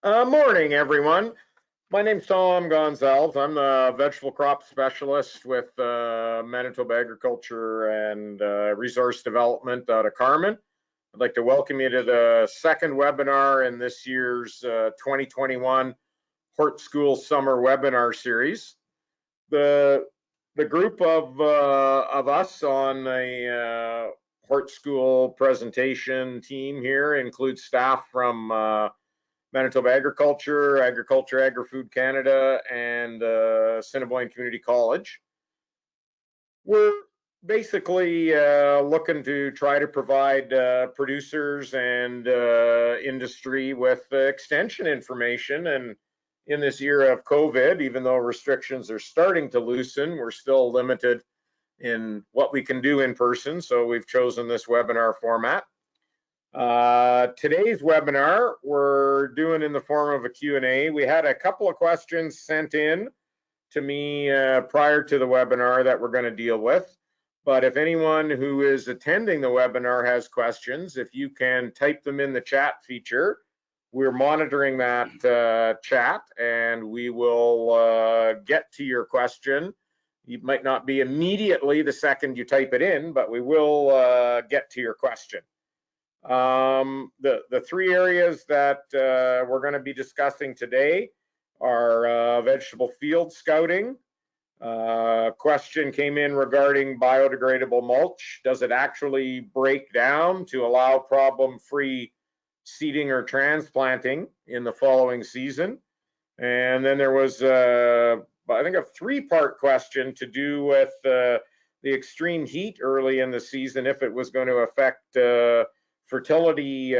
Morning, everyone. My name's Tom Gonzalez. I'm the vegetable crop specialist with Manitoba Agriculture and Resource Development out of Carmen. I'd like to welcome you to the second webinar in this year's 2021 Hort School Summer Webinar Series. The group of us on the Hort School presentation team here includes staff from Manitoba Agriculture, Agri-Food Canada, and Assiniboine Community College. We're basically looking to try to provide producers and industry with extension information. And in this era of COVID, even though restrictions are starting to loosen, we're still limited in what we can do in person. So we've chosen this webinar format. Today's webinar we're doing in the form of a Q&A. We had a couple of questions sent in to me prior to the webinar that we're going to deal with. But if anyone who is attending the webinar has questions, if you can type them in the chat feature, we're monitoring that chat and we will get to your question. It might not be immediately the second you type it in, but we will get to your question. The three areas that we're going to be discussing today are vegetable field scouting. Question came in regarding biodegradable mulch. Does it actually break down to allow problem-free seeding or transplanting in the following season? And then there was, I think, a three-part question to do with the extreme heat early in the season, if it was going to affect fertility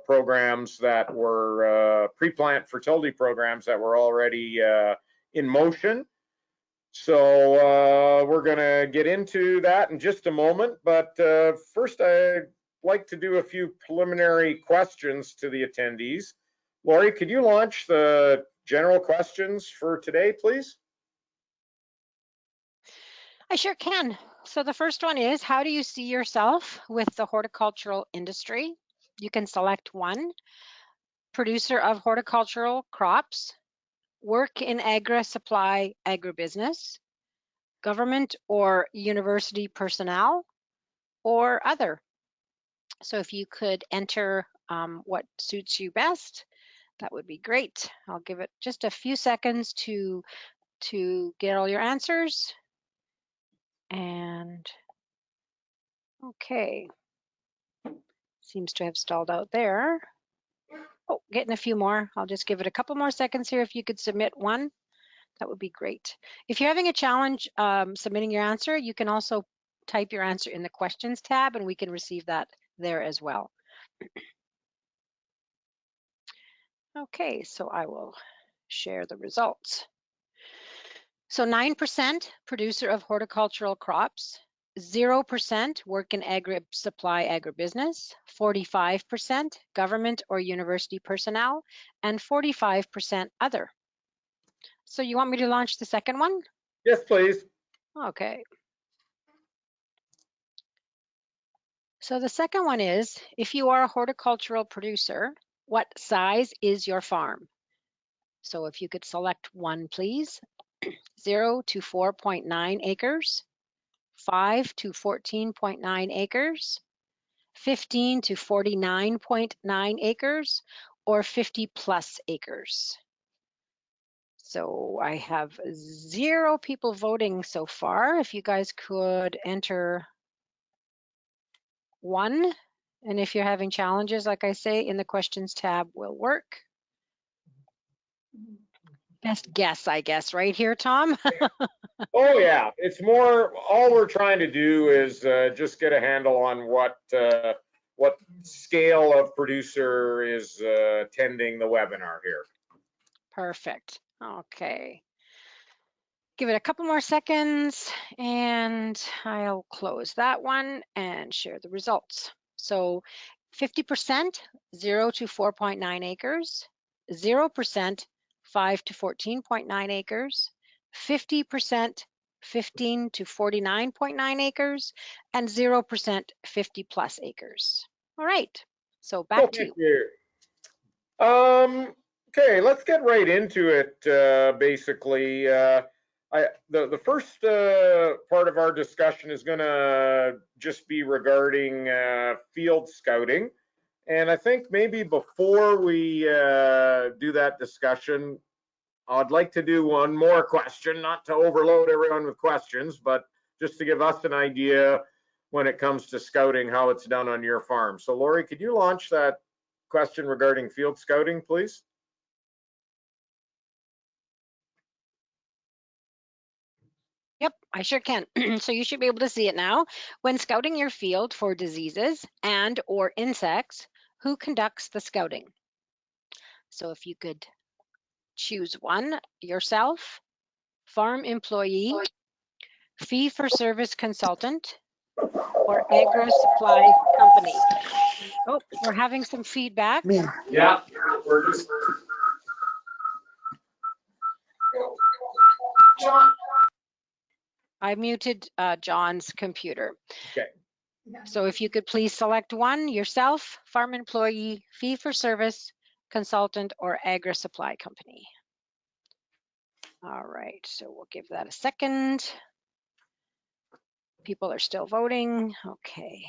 programs that were pre-plant fertility programs that were already in motion. So we're going to get into that in just a moment, but first I'd like to do a few preliminary questions to the attendees. Lori, could you launch the general questions for today, please? I sure can. So the first one is, how do you see yourself with the horticultural industry? You can select one: producer of horticultural crops, work in agri-supply agribusiness, government or university personnel, or other. So if you could enter what suits you best, that would be great. I'll give it just a few seconds to get all your answers. And okay, seems to have stalled out there. Oh, getting a few more. I'll just give it a couple more seconds here. If you could submit one, that would be great. If you're having a challenge submitting your answer, you can also type your answer in the questions tab and we can receive that there as well. Okay, so I will share the results. So 9% producer of horticultural crops, 0% work in agri-supply agribusiness, 45% government or university personnel, and 45% other. So you want me to launch the second one? Yes, please. Okay. So the second one is, if you are a horticultural producer, what size is your farm? So if you could select one, please. 0 to 4.9 acres, 5 to 14.9 acres, 15 to 49.9 acres, or 50 plus acres. So I have 0 people voting so far. If you guys could enter one, and if you're having challenges, like I say, in the questions tab will work. Best guess, I guess, right here, Tom? Oh yeah, it's more, all we're trying to do is just get a handle on what scale of producer is attending the webinar here. Perfect. Okay. Give it a couple more seconds and I'll close that one and share the results. So 50%, 0 to 4.9 acres, 0%, 5 to 14.9 acres, 50%, 15 to 49.9 acres, and 0%, 50 plus acres. All right, so back to you. Okay, let's get right into it. Basically, the first part of our discussion is going to just be regarding field scouting, and I think maybe before we do that discussion, I'd like to do one more question, not to overload everyone with questions, but just to give us an idea when it comes to scouting, how it's done on your farm. So, Lori, could you launch that question regarding field scouting, please? Yep, I sure can. So you should be able to see it now. When scouting your field for diseases and or insects, who conducts the scouting? So if you could choose one, yourself, farm employee, fee-for-service consultant, or agro-supply company. Oh, we're having some feedback. Yeah, we're just. John. I muted John's computer. Okay. So if you could please select one, yourself, farm employee, fee-for-service consultant, or agri-supply company. All right, so we'll give that a second. People are still voting. Okay.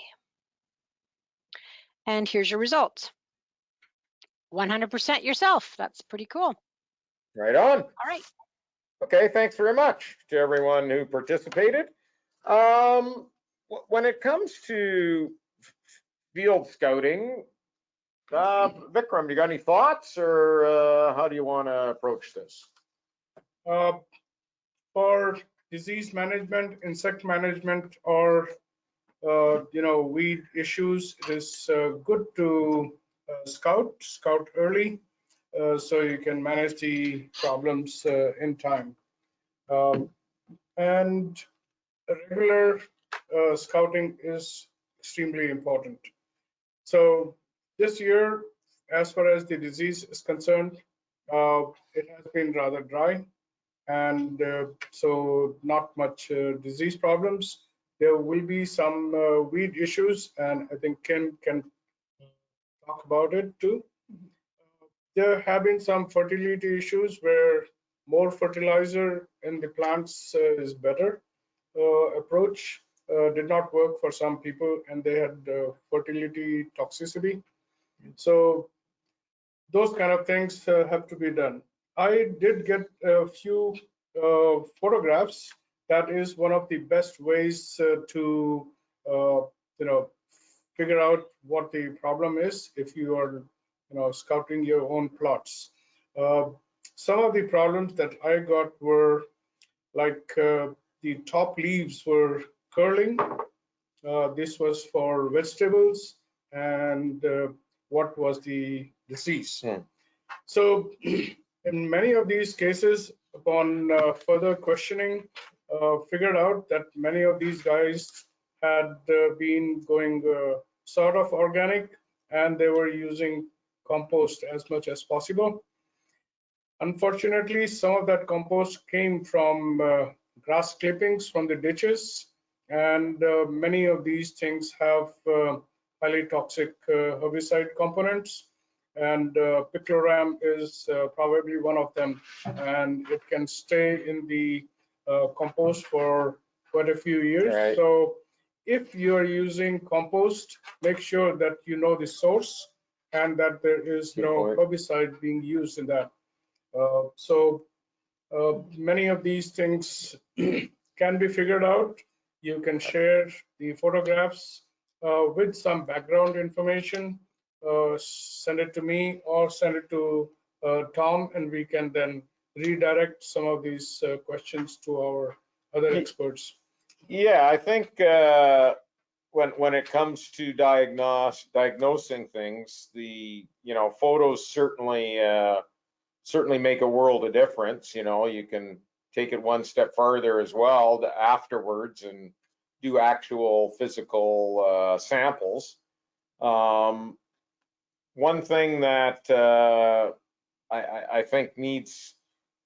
And here's your results. 100% yourself. That's pretty cool. Right on. All right. Okay, thanks very much to everyone who participated. When it comes to field scouting, Vikram, you got any thoughts, or how do you want to approach this? For disease management, insect management, or weed issues, it is good to scout early, so you can manage the problems in time. And regular scouting is extremely important. So this year, as far as the disease is concerned, it has been rather dry, and so not much disease problems. There will be some weed issues, and I think Ken can talk about it too. There have been some fertility issues where more fertilizer in the plants is better approach. Did not work for some people, and they had fertility toxicity. So those kind of things have to be done. I did get a few photographs. That is one of the best ways to figure out what the problem is if you are scouting your own plots. Some of the problems that I got were like the top leaves were curling. This was for vegetables, and what was the disease? So in many of these cases, upon further questioning, figured out that many of these guys had been going sort of organic, and they were using compost as much as possible. Unfortunately, some of that compost came from grass clippings from the ditches, and many of these things have highly toxic herbicide components, and picloram is probably one of them, and it can stay in the compost for quite a few years. Right. So if you are using compost, make sure that you know the source and that there is no herbicide being used in that. So many of these things can be figured out. You can share the photographs with some background information, send it to me or send it to Tom, and we can then redirect some of these questions to our other experts. Yeah, I think when it comes to diagnosing things, the photos certainly make a world of difference. You can take it one step farther as well afterwards and do actual physical samples. One thing that I think needs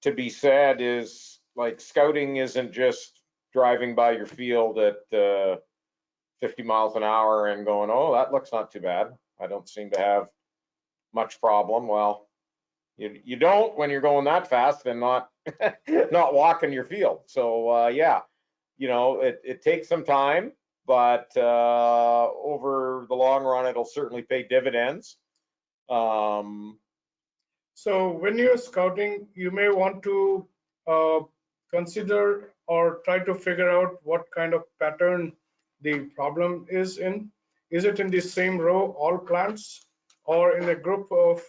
to be said is, like, scouting isn't just driving by your field at 50 miles an hour and going, oh, that looks not too bad. I don't seem to have much problem. Well, You don't when you're going that fast and not not walking your field. So yeah, you know, it takes some time, but over the long run, it'll certainly pay dividends. So when you're scouting, you may want to consider or try to figure out what kind of pattern the problem is in. Is it in the same row, all plants, or in a group of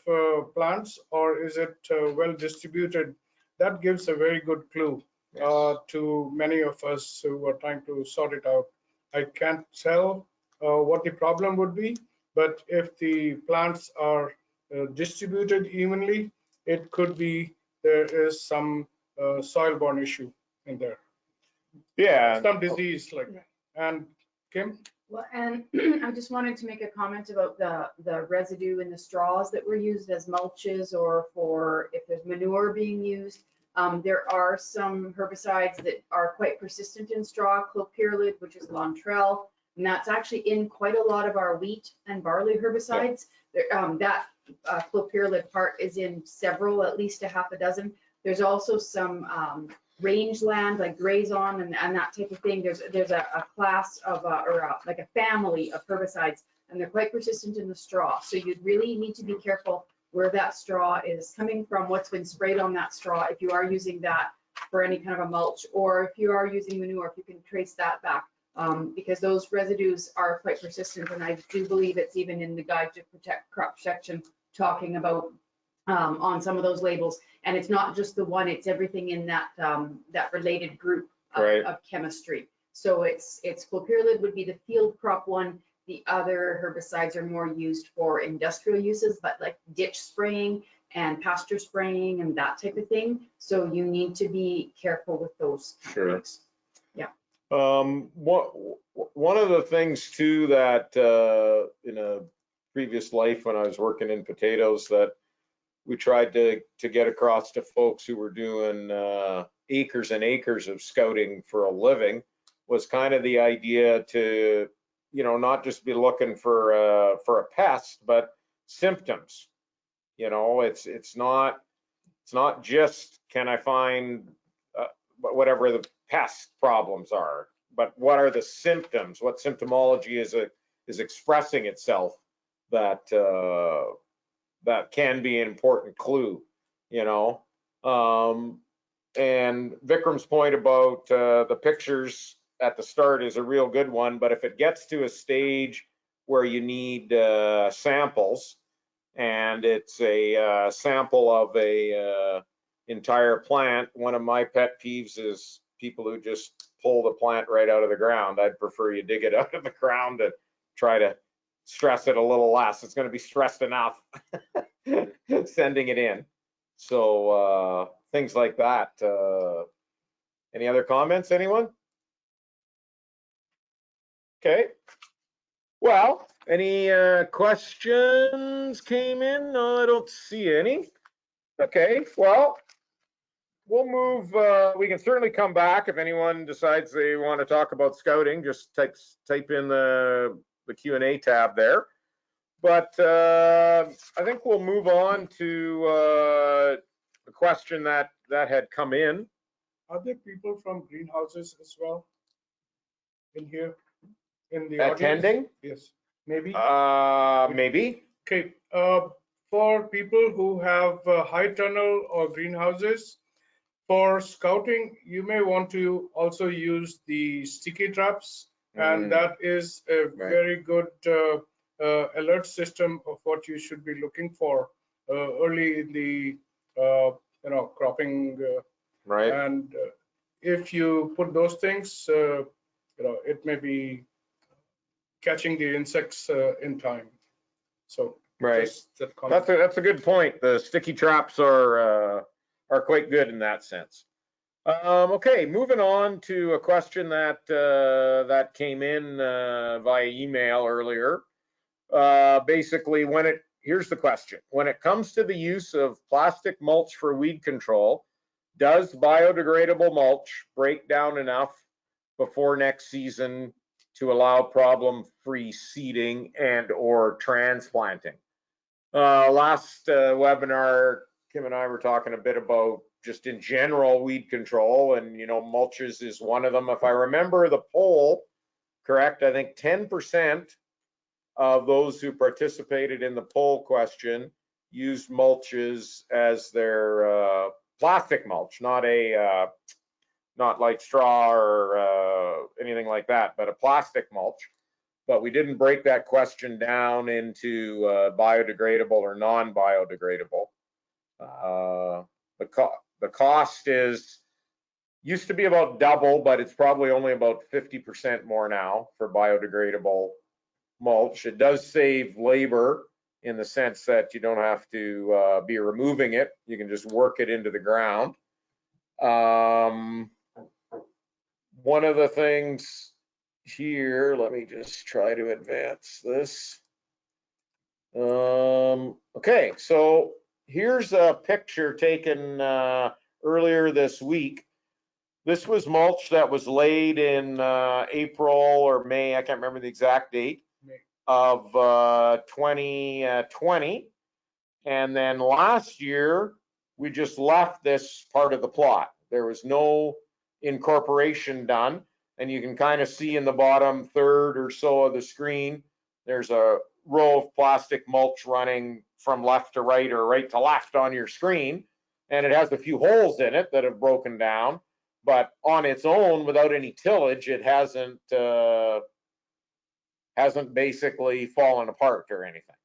plants, or is it well distributed? That gives a very good clue to many of us who are trying to sort it out. I can't tell what the problem would be, but if the plants are distributed evenly, it could be there is some soil-borne issue in there. Yeah. Some disease like that. And Kim? Well, and I just wanted to make a comment about the residue in the straws that were used as mulches or for if there's manure being used. There are some herbicides that are quite persistent in straw, clopyralid, which is Lontrell, and that's actually in quite a lot of our wheat and barley herbicides. That clopyralid part is in several, at least a half a dozen. There's also some rangeland like grazon and that type of thing. There's a class of like a family of herbicides, and they're quite persistent in the straw. So you'd really need to be careful where that straw is coming from, what's been sprayed on that straw, if you are using that for any kind of a mulch, or if you are using manure, if you can trace that back, because those residues are quite persistent. And I do believe it's even in the Guide to Protect Crop Protection talking about on some of those labels. And it's not just the one, it's everything in that that related group of chemistry. So it's clopyralid would be the field crop one. The other herbicides are more used for industrial uses, but like ditch spraying and pasture spraying and that type of thing. So you need to be careful with those. Sure. Things. Yeah. One of the things too that in a previous life when I was working in potatoes that we tried to get across to folks who were doing acres and acres of scouting for a living was kind of the idea to, you know, not just be looking for a pest, but symptoms. You know, it's not just can I find whatever the pest problems are, but what are the symptoms? What symptomology is expressing itself that that can be an important clue, you know. And Vikram's point about the pictures at the start is a real good one, but if it gets to a stage where you need samples, and it's a sample of a entire plant, one of my pet peeves is people who just pull the plant right out of the ground. I'd prefer you dig it out of the ground and try to stress it a little less. It's going to be stressed enough sending it in. So things like that. Any other comments, anyone? Okay. Well, any questions came in? No, I don't see any. Okay, well, we'll move. We can certainly come back if anyone decides they want to talk about scouting. Just type in the Q&A tab there. But I think we'll move on to the question that had come in. Are there people from greenhouses as well in here? In the attending? Audience? Yes, maybe. Maybe. Okay. For people who have high tunnel or greenhouses, for scouting, you may want to also use the sticky traps, and that is a very good alert system of what you should be looking for early in the cropping. Right. And if you put those things, it may be catching the insects in time. So right, that's a good point. The sticky traps are quite good in that sense. Okay, moving on to a question that that came in via email earlier. Basically, here's the question: when it comes to the use of plastic mulch for weed control, does biodegradable mulch break down enough before next season to allow problem-free seeding and or transplanting? Last webinar, Kim and I were talking a bit about just in general weed control, and mulches is one of them. If I remember the poll correct, I think 10% of those who participated in the poll question used mulches as their plastic mulch, not like straw or anything like that, but a plastic mulch. But we didn't break that question down into biodegradable or non-biodegradable. The cost used to be about double, but it's probably only about 50% more now for biodegradable mulch. It does save labor in the sense that you don't have to be removing it. You can just work it into the ground. One of the things here, let me just try to advance this. Okay, so here's a picture taken earlier this week. This was mulch that was laid in April or May, I can't remember the exact date, of 2020. And then last year, we just left this part of the plot. There was no incorporation done. And you can kind of see in the bottom third or so of the screen, there's a row of plastic mulch running from left to right or right to left on your screen. And it has a few holes in it that have broken down. But on its own, without any tillage, it hasn't basically fallen apart or anything.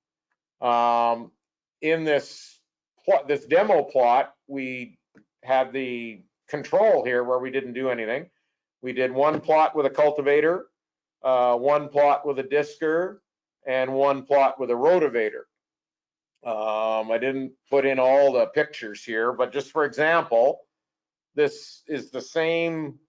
In this demo plot, we have the control here where we didn't do anything. We did one plot with a cultivator, one plot with a disker, and one plot with a rotavator. I didn't put in all the pictures here, but just for example, this is the same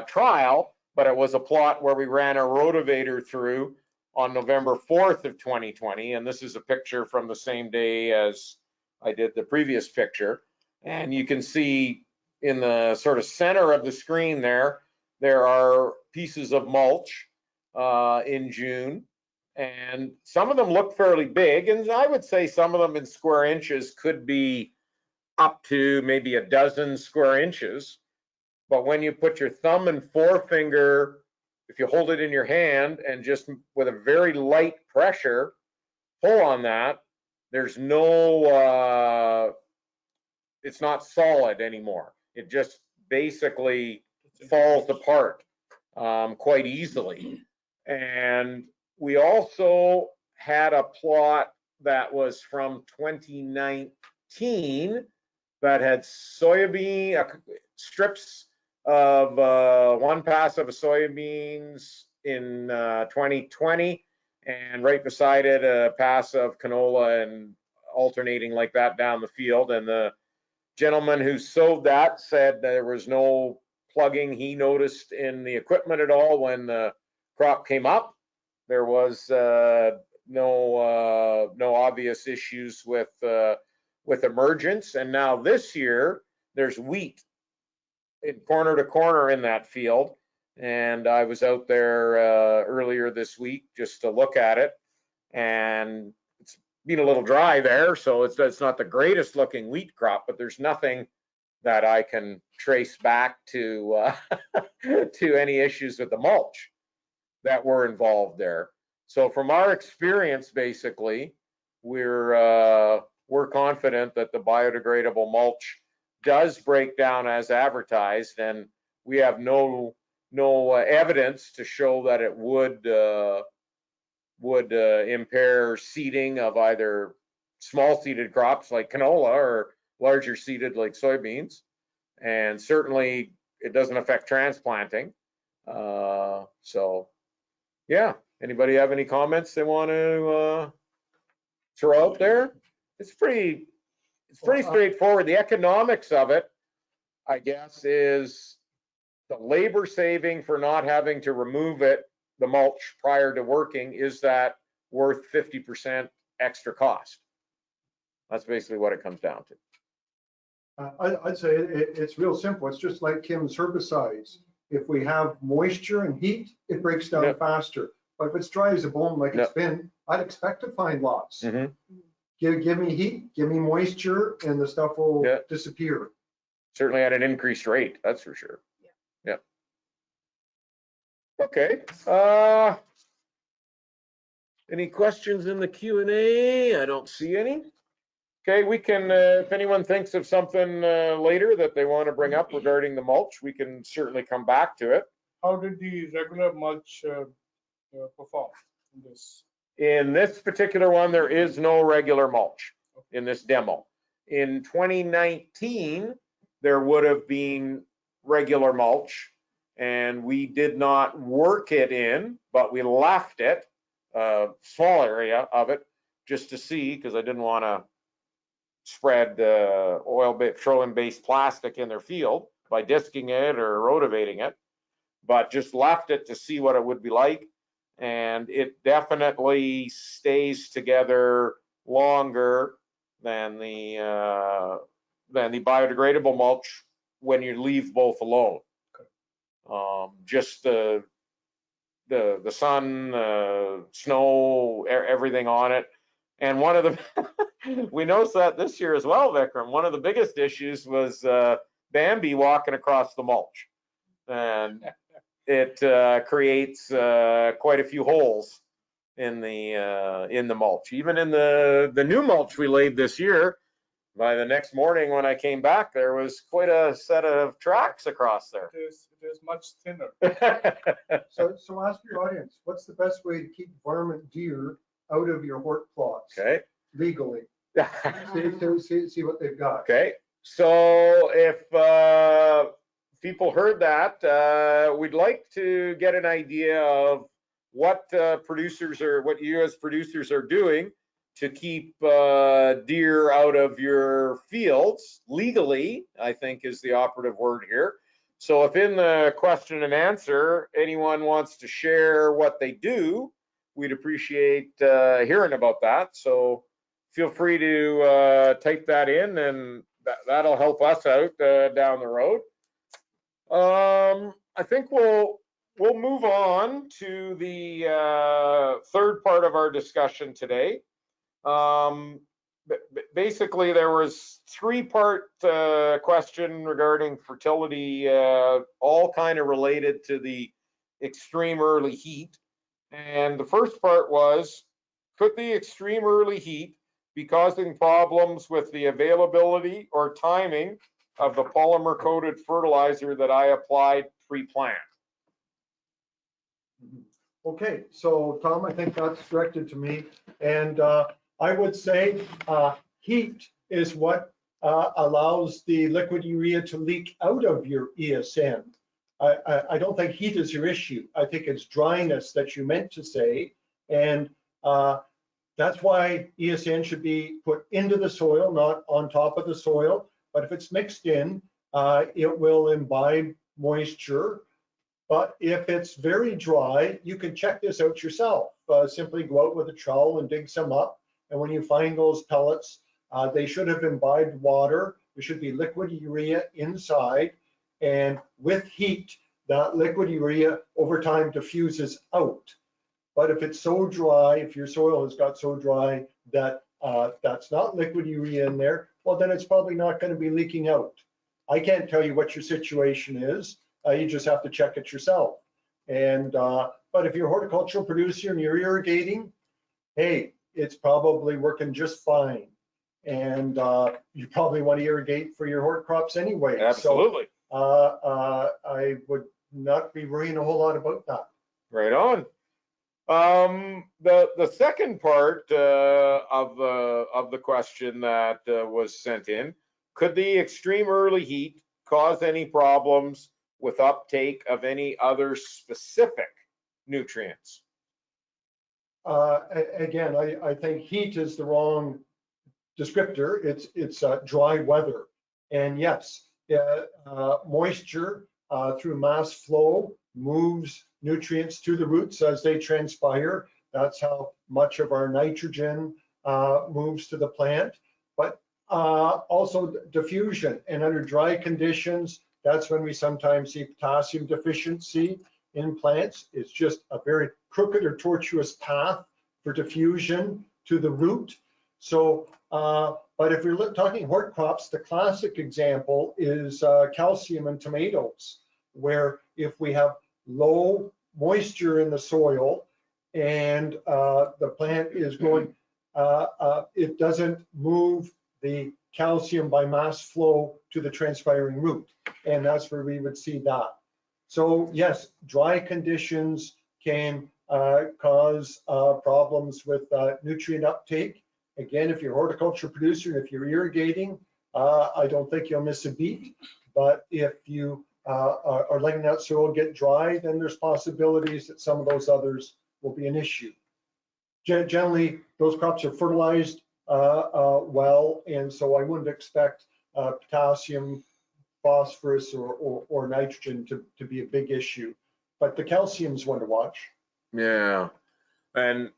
trial, but it was a plot where we ran a rotavator through on November 4th of 2020. And this is a picture from the same day as I did the previous picture. And you can see in the sort of center of the screen there are pieces of mulch in June. And some of them look fairly big. And I would say some of them in square inches could be up to maybe a dozen square inches. But when you put your thumb and forefinger, if you hold it in your hand and just with a very light pressure pull on that, there's no, it's not solid anymore. It just basically falls apart quite easily. And we also had a plot that was from 2019 that had soybean strips of one pass of soybeans in 2020, and right beside it a pass of canola, and alternating like that down the field. And the gentleman who sowed that said there was no plugging he noticed in the equipment at all when the crop came up. There was no obvious issues with emergence. And now this year there's wheat in corner to corner in that field. And I was out there earlier this week just to look at it, and it's been a little dry there, so it's not the greatest looking wheat crop, but there's nothing that I can trace back to to any issues with the mulch that were involved there. So from our experience, basically, we're confident that the biodegradable mulch does break down as advertised, and we have no evidence to show that it would impair seeding of either small seeded crops like canola or larger seeded like soybeans. And certainly it doesn't affect transplanting. So yeah, anybody have any comments they want to throw out there? It's pretty straightforward. The economics of it, I guess, is the labor saving for not having to remove it, the mulch, prior to working. Is that worth 50% extra cost? That's basically what it comes down to. I'd say it's real simple. It's just like Kim's herbicides. If we have moisture and heat, it breaks down faster. But if it's dry as a bone like it's been, I'd expect to find lots. Give me heat, give me moisture, and the stuff will Yeah. disappear. Certainly at an increased rate, that's for sure. Yeah. Okay. Any questions in the Q&A? I don't see any. Okay, we can, if anyone thinks of something later that they want to bring up regarding the mulch, we can certainly come back to it. How did the regular mulch perform in this? In this particular one, there is no regular mulch in this demo. In 2019, there would have been regular mulch, and we did not work it in, but we left it, a small area of it, just to see, because I didn't want to spread petroleum-based plastic in their field by disking it or rotivating it, but just left it to see what it would be like. And it definitely stays together longer than the biodegradable mulch when you leave both alone. Just the sun, snow, everything on it. And one of the, we noticed that this year as well, Vikram, one of the biggest issues was Bambi walking across the mulch. And it creates quite a few holes in the mulch. Even in the new mulch we laid this year, by the next morning when I came back, there was quite a set of tracks across there. It is much thinner. So ask your audience, what's the best way to keep varmint deer out of your hort plots? Okay. Legally. See what they've got. Okay. So if people heard that, we'd like to get an idea of what what you as producers are doing to keep deer out of your fields legally, I think is the operative word here. So if in the question and answer, anyone wants to share what they do, we'd appreciate hearing about that. So feel free to type that in, and that'll help us out down the road. I think we'll move on to the third part of our discussion today. Basically, there was three-part question regarding fertility, all kind of related to the extreme early heat. And the first part was, could the extreme early heat be causing problems with the availability or timing of the polymer-coated fertilizer that I applied pre-plant? Okay, so Tom, I think that's directed to me. And I would say heat is what allows the liquid urea to leak out of your ESN. I don't think heat is your issue. I think it's dryness that you meant to say. And that's why ESN should be put into the soil, not on top of the soil. But if it's mixed in, it will imbibe moisture. But if it's very dry, you can check this out yourself. Simply go out with a trowel and dig some up. And when you find those pellets, they should have imbibed water. There should be liquid urea inside. And with heat, that liquid urea over time diffuses out. But if it's so dry, if your soil has got so dry that that's not liquid urea in there, well, then it's probably not going to be leaking out. I can't tell you what your situation is. You just have to check it yourself. And but if you're a horticultural producer and you're irrigating, hey, it's probably working just fine. And you probably want to irrigate for your hort crops anyway. Absolutely. So I would not be worrying a whole lot about that. Right on. The second part of the question that was sent in, could the extreme early heat cause any problems with uptake of any other specific nutrients? Again, I think heat is the wrong descriptor. It's dry weather. And yes, moisture through mass flow moves nutrients to the roots as they transpire. That's how much of our nitrogen moves to the plant. But also diffusion, and under dry conditions, that's when we sometimes see potassium deficiency in plants. It's just a very crooked or tortuous path for diffusion to the root. So, but if you're talking hort crops, the classic example is calcium in tomatoes, where if we have low moisture in the soil and the plant is growing, it doesn't move the calcium by mass flow to the transpiring root. And that's where we would see that. So yes, dry conditions can cause problems with nutrient uptake. Again, if you're a horticulture producer, if you're irrigating, I don't think you'll miss a beat. But if you are letting that soil get dry, then there's possibilities that some of those others will be an issue. Generally, those crops are fertilized well, and so I wouldn't expect potassium, phosphorus, or nitrogen to be a big issue. But the calcium's one to watch. Yeah, and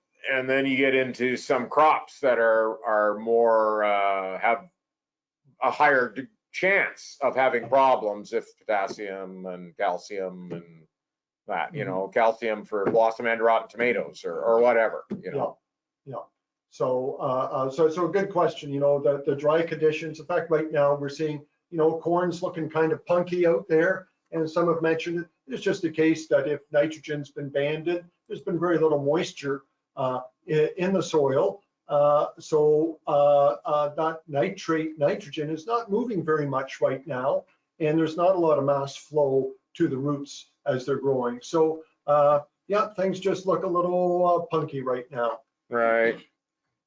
then you get into some crops that are more have a higher chance of having problems if potassium and calcium and that, you know, calcium for blossom end rot tomatoes or whatever, you know. Yeah. So so a good question. You know, the dry conditions. In fact, right now we're seeing, you know, corn's looking kind of punky out there, and some have mentioned it. It's just a case that if nitrogen's been banded, there's been very little moisture in the soil. So that nitrogen is not moving very much right now, and there's not a lot of mass flow to the roots as they're growing. So yeah, things just look a little punky right now. Right.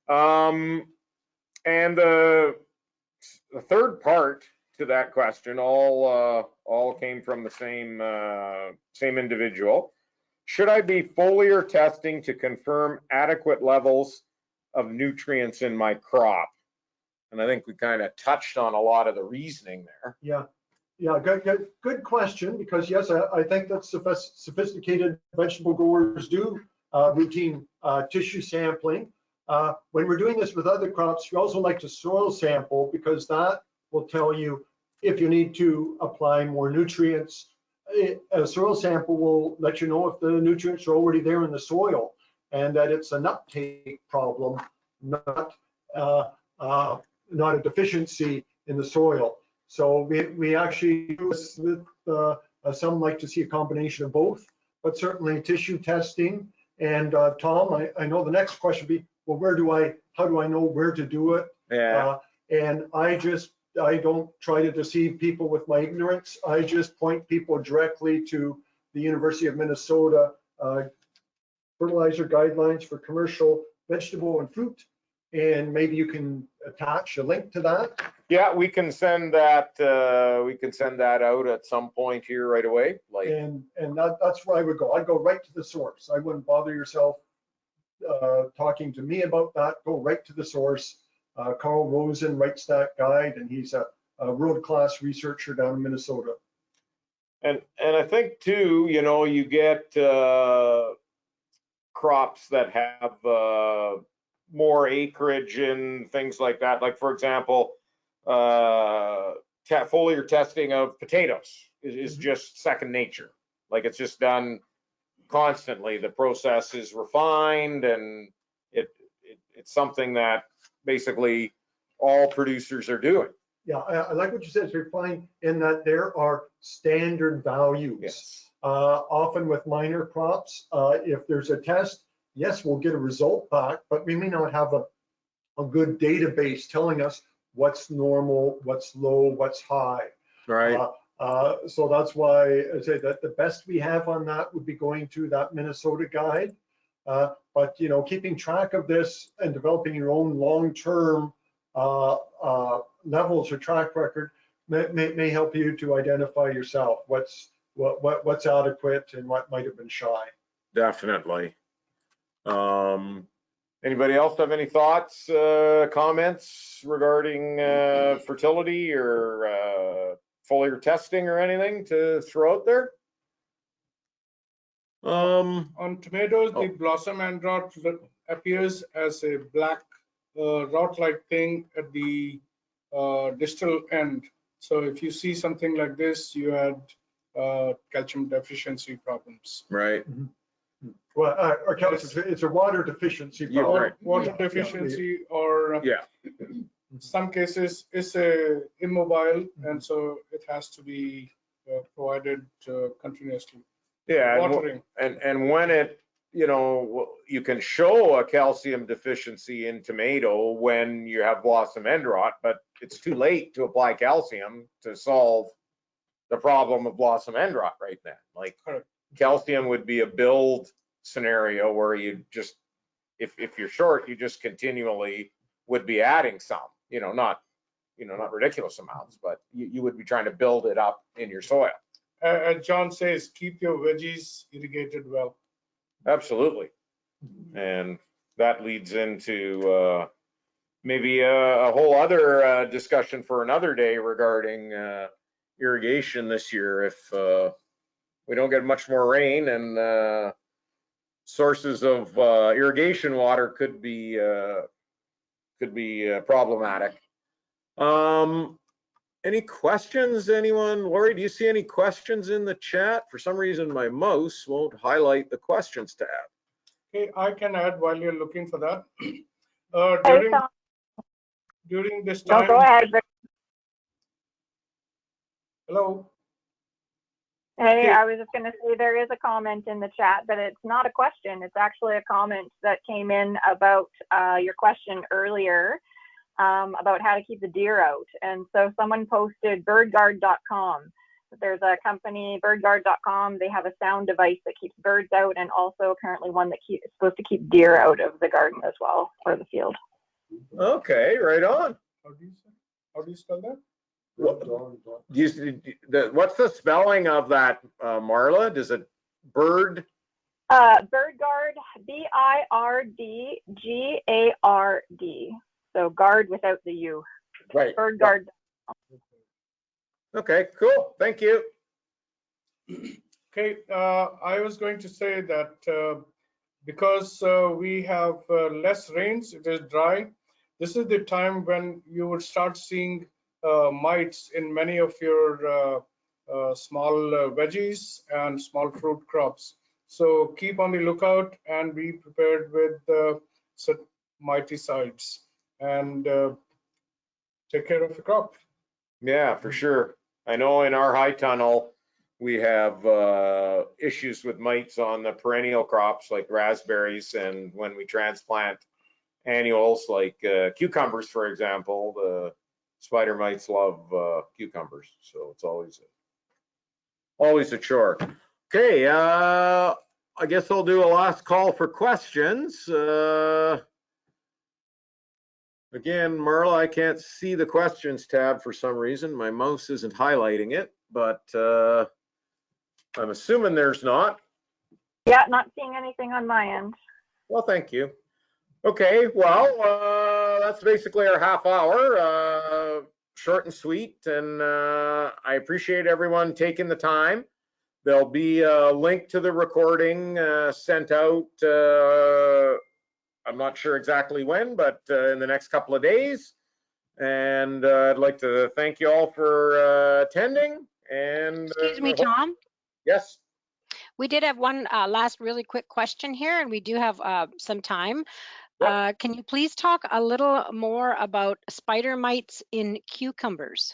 And the third part to that question all came from the same individual. Should I be foliar testing to confirm adequate levels of nutrients in my crop? And I think we kind of touched on a lot of the reasoning there. Yeah, good question, because yes, I think that sophisticated vegetable growers do routine tissue sampling. When we're doing this with other crops, we also like to soil sample, because that will tell you if you need to apply more nutrients. A soil sample will let you know if the nutrients are already there in the soil, and that it's an uptake problem, not a deficiency in the soil. So we actually do this with some like to see a combination of both, but certainly tissue testing. And Tom, I know the next question would be, well, how do I know where to do it? Yeah. And I don't try to deceive people with my ignorance. I just point people directly to the University of Minnesota fertilizer guidelines for commercial vegetable and fruit. And maybe you can attach a link to that. Yeah, we can send that. We can send that out at some point here right away. Like, and that's where I would go. I'd go right to the source. I wouldn't bother yourself talking to me about that. Go right to the source. Carl Rosen writes that guide, and he's a world-class researcher down in Minnesota. and I think too, you know, you get crops that have more acreage and things like that. Like, for example, foliar testing of potatoes is just second nature. Like, it's just done constantly. The process is refined, and it's something that basically all producers are doing. Yeah, I like what you said. It's refined in that there are standard values. Yes. Often with minor crops, if there's a test, yes, we'll get a result back, but we may not have a good database telling us what's normal, what's low, what's high. Right. So that's why I say that the best we have on that would be going to that Minnesota guide. But you know, keeping track of this and developing your own long-term levels or track record may help you to identify yourself what's adequate and what might have been shy. Definitely. Anybody else have any thoughts, comments regarding fertility or foliar testing or anything to throw out there? On tomatoes, the blossom end rot appears as a black rot-like thing at the distal end. So if you see something like this, you had calcium deficiency problems. Right. Well, or calcium, it's a water deficiency Yeah, problem. right. Water Yeah, deficiency, or Yeah. some cases it's a immobile, and so it has to be provided continuously. Yeah, Watering. and when it, you can show a calcium deficiency in tomato when you have blossom end rot, but it's too late to apply calcium to solve the problem of blossom end rot right then. Like, Correct. calcium would be a build scenario where you just, if you're short, you just continually would be adding some, not ridiculous amounts, but you would be trying to build it up in your soil. As John says, keep your veggies irrigated well. Absolutely. And that leads into maybe a whole other discussion for another day regarding irrigation this year. If we don't get much more rain, and sources of irrigation water could be problematic. Any questions, anyone? Lori, do you see any questions in the chat? For some reason, my mouse won't highlight the questions tab. Okay, I can add while you're looking for that. During this No, time. go ahead. Hello. Hey, Okay. I was just going to say there is a comment in the chat, but it's not a question. It's actually a comment that came in about your question earlier about how to keep the deer out. And so someone posted birdguard.com. There's a company, birdguard.com. They have a sound device that keeps birds out, and also apparently one that is supposed to keep deer out of the garden as well, or the field. Okay, right on. How do you spell that? What's the spelling of that, Marla? Does it bird? Birdguard, BIRDGARD. So guard without the U. Right. Birdguard. Okay, cool. Thank you. Okay, I was going to say that because we have less rains, it is dry. This is the time when you would start seeing mites in many of your small veggies and small fruit crops. So keep on the lookout and be prepared with miticides, and take care of the crop. Yeah, for sure. I know in our high tunnel, we have issues with mites on the perennial crops like raspberries, and when we transplant annuals like cucumbers, for example, the spider mites love cucumbers, so it's always a chore. Okay, I guess I'll do a last call for questions. Again, Marla, I can't see the questions tab for some reason. My mouse isn't highlighting it, but I'm assuming there's not. Yeah, not seeing anything on my end. Well, thank you. Okay, well, that's basically our half hour, short and sweet, and I appreciate everyone taking the time. There'll be a link to the recording sent out, I'm not sure exactly when, but in the next couple of days. And I'd like to thank you all for attending. And Excuse me, Tom. Yes. We did have one last really quick question here, and we do have some time. Yep. Can you please talk a little more about spider mites in cucumbers?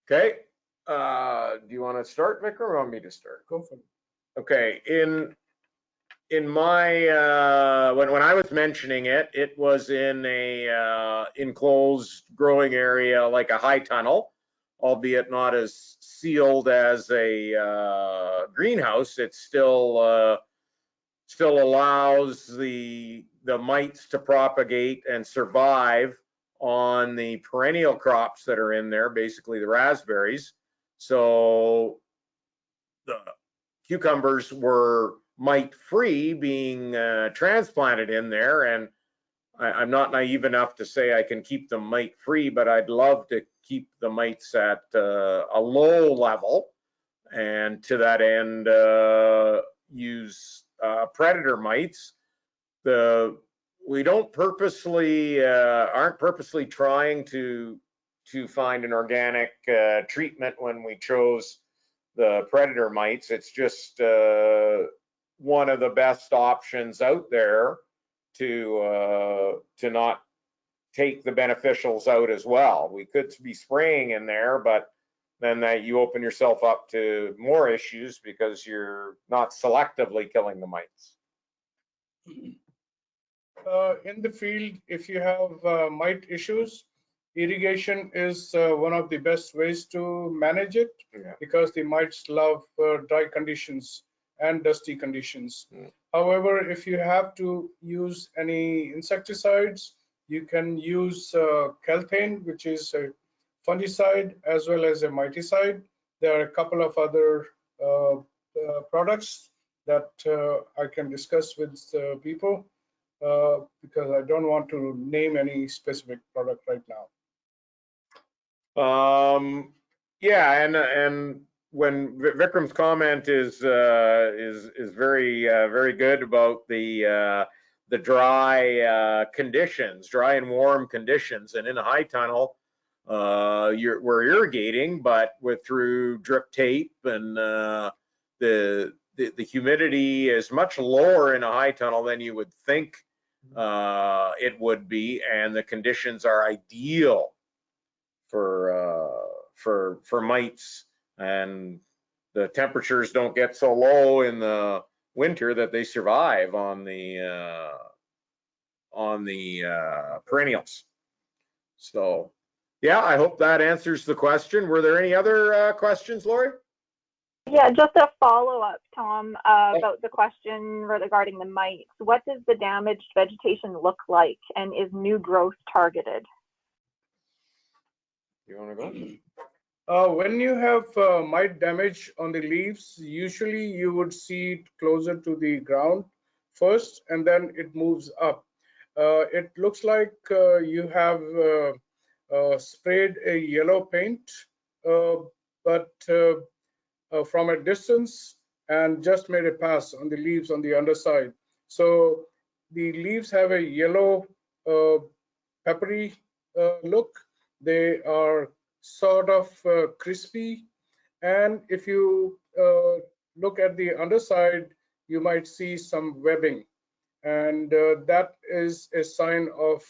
Okay. Do you want to start, Vic, or want me to start? Go for it. Okay. In my when I was mentioning it, it was in a enclosed growing area like a high tunnel, albeit not as sealed as a greenhouse. It still allows the mites to propagate and survive on the perennial crops that are in there, basically the raspberries. So the cucumbers were mite-free, being transplanted in there, and I'm not naive enough to say I can keep them mite-free, but I'd love to keep the mites at a low level, and to that end use predator mites. We don't purposely aren't purposely trying to find an organic treatment when we chose the predator mites. It's just one of the best options out there to not take the beneficials out as well. We could be spraying in there, but then that you open yourself up to more issues because you're not selectively killing the mites. In the field, if you have mite issues, irrigation is one of the best ways to manage it, because the mites love dry conditions and dusty conditions. However, if you have to use any insecticides, you can use Calthane, which is a fungicide as well as a miticide. There are a couple of other products that I can discuss with people, because I don't want to name any specific product right now. Yeah, and when Vikram's comment is very very good about the dry conditions, dry and warm conditions, and in a high tunnel, we're irrigating, but through drip tape, and the humidity is much lower in a high tunnel than you would think it would be, and the conditions are ideal for mites, and the temperatures don't get so low in the winter that they survive on the perennials. So yeah, I hope that answers the question. Were there any other questions, Lori? Yeah, just a follow-up, Tom, about the question regarding the mites. What does the damaged vegetation look like, and is new growth targeted? You want to go? When you have mite damage on the leaves, usually you would see it closer to the ground first, and then it moves up. It looks like you have sprayed a yellow paint, but from a distance, and just made a pass on the leaves on the underside. So the leaves have a yellow peppery look. They are sort of crispy, and if you look at the underside, you might see some webbing, and that is a sign of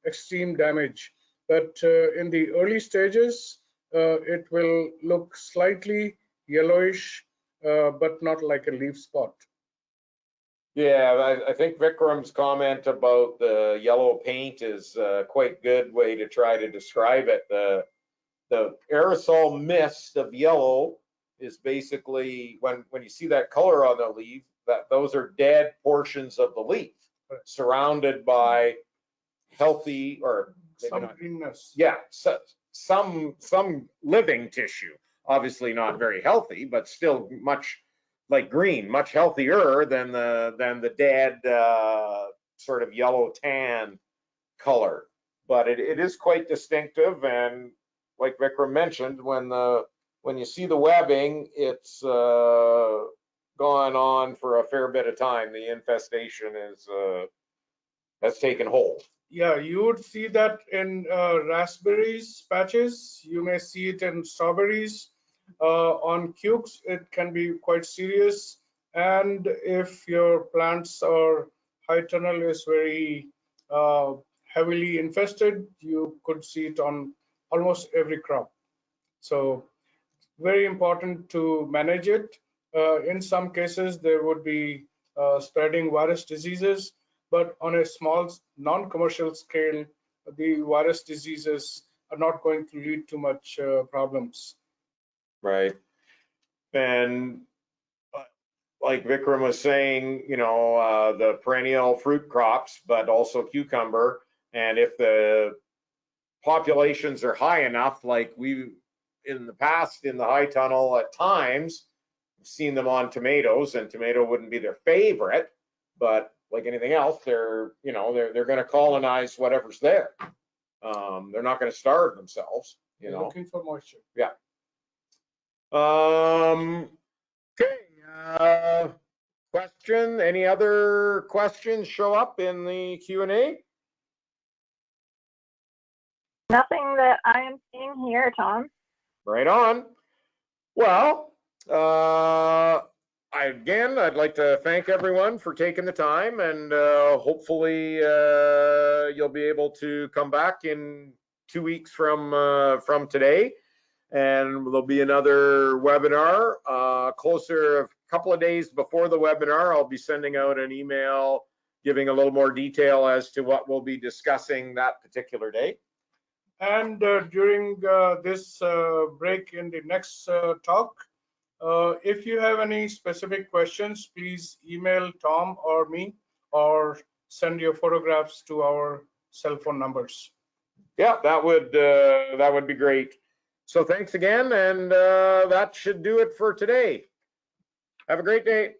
extreme damage. But in the early stages, it will look slightly yellowish, but not like a leaf spot. Yeah, I think Vikram's comment about the yellow paint is quite good way to try to describe it. The aerosol mist of yellow is basically when you see that color on the leaf, that those are dead portions of the leaf surrounded by healthy, or some greenness. Yeah, so, some living tissue, obviously not very healthy, but still much like green, much healthier than the dead sort of yellow tan color. But it is quite distinctive, and like Vikram mentioned, when you see the webbing, it's gone on for a fair bit of time. The infestation has taken hold. Yeah, you would see that in raspberries patches. You may see it in strawberries. On cukes, it can be quite serious. And if your plants or high tunnel is very heavily infested, you could see it on almost every crop. So very important to manage it. In some cases, there would be spreading virus diseases, but on a small non-commercial scale, the virus diseases are not going to lead to much problems. Right. And like Vikram was saying, you know, the perennial fruit crops, but also cucumber. And if the populations are high enough, like we in the past in the high tunnel at times, seen them on tomatoes, and tomato wouldn't be their favorite, but like anything else, they're going to colonize whatever's there. They're not going to starve themselves. They're looking for moisture. Yeah. Okay. Question? Any other questions show up in the Q&A? Nothing that I am seeing here, Tom. Right on. Well, I'd like to thank everyone for taking the time, and hopefully you'll be able to come back in 2 weeks from today, and there'll be another webinar closer, a couple of days before the webinar. I'll be sending out an email giving a little more detail as to what we'll be discussing that particular day. And during this break in the next talk, if you have any specific questions, please email Tom or me, or send your photographs to our cell phone numbers. Yeah, that would be great. So thanks again, and that should do it for today. Have a great day.